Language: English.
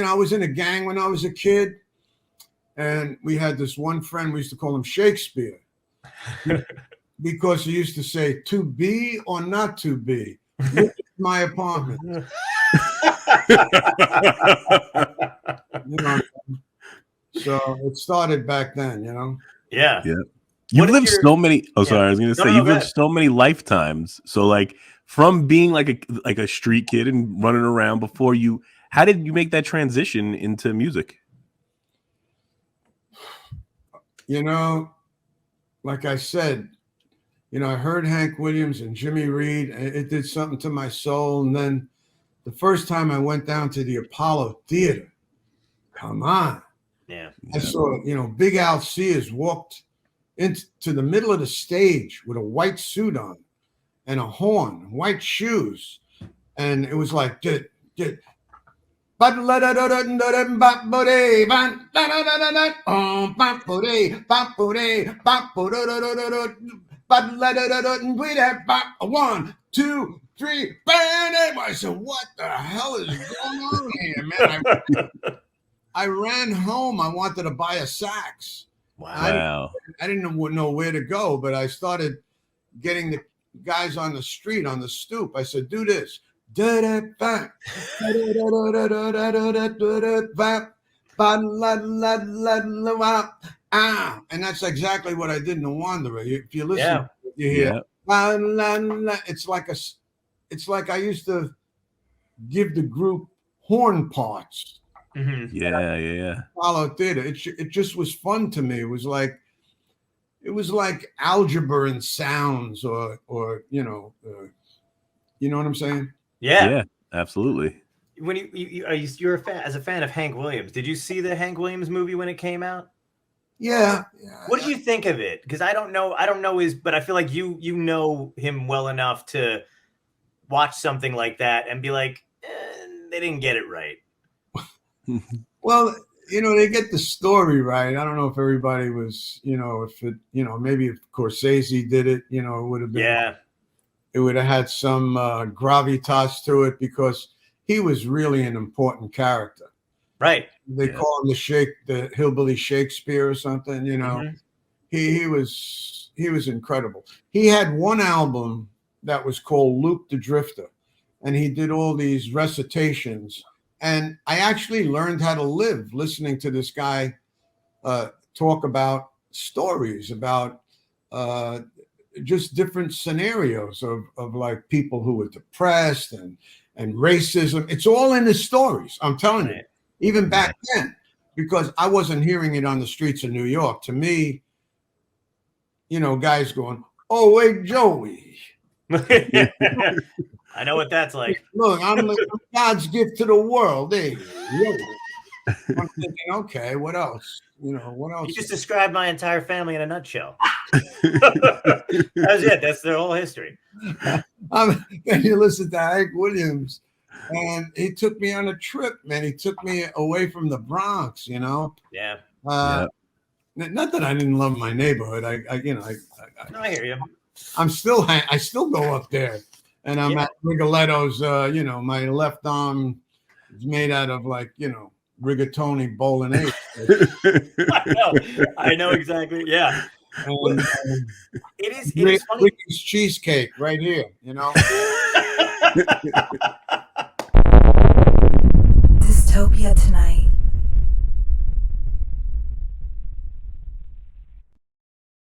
I was in a gang when I was a kid, and we had this one friend. We used to call him Shakespeare because he used to say, "To be or not to be." Look at my apartment. So it started back then, Yeah. You've lived so many. Oh, sorry. I was going to say you've lived so many lifetimes. So, like, from being like a street kid and running around before you, how did you make that transition into music? Like I said, I heard Hank Williams and Jimmy Reed, and it did something to my soul. And then the first time I went down to the Apollo Theater, come on. Yeah. I saw, Big Al Sears walked into the middle of the stage with a white suit on and a horn, white shoes. And it was like, one, two, three, bam! I said, what the hell is going on here, man? I ran home. I wanted to buy a sax. Wow. I didn't know where to go, but I started getting the guys on the street, on the stoop. I said, do this. And that's exactly what I did in The Wanderer. If you listen, you hear, it's like I used to give the group horn parts. Mm-hmm. Yeah. Apollo Theater. It just was fun to me. It was like algebra and sounds, or you know what I'm saying? Yeah, absolutely. When you're a fan of Hank Williams, did you see the Hank Williams movie when it came out? Yeah. What did you think of it? Because I don't know but I feel like you know him well enough to watch something like that and be like, they didn't get it right. Well, they get the story right. I don't know if everybody was, maybe if Scorsese did it, it would have been, it would have had some gravitas to it because he was really an important character. Right. They call him the hillbilly Shakespeare or something, Mm-hmm. He was incredible. He had one album that was called Luke the Drifter, and he did all these recitations. And I actually learned how to live listening to this guy talk about stories, about just different scenarios of like people who were depressed and racism. It's all in his stories. I'm telling you, even back then, because I wasn't hearing it on the streets of New York. To me, guys going, "Oh, wait, Joey." I know what that's like. Look, I'm God's gift to the world. Hey, I'm thinking, okay, what else? What else? You just described my entire family in a nutshell. That was it. That's their whole history. Then you listen to Hank Williams, and he took me on a trip, man. He took me away from the Bronx, Yeah. Not that I didn't love my neighborhood. I hear you. I still go up there. And I'm at Rigoletto's, my left arm is made out of rigatoni bolognese. I know exactly. Yeah. And, it is funny. Ricky's cheesecake right here, Dystopia tonight.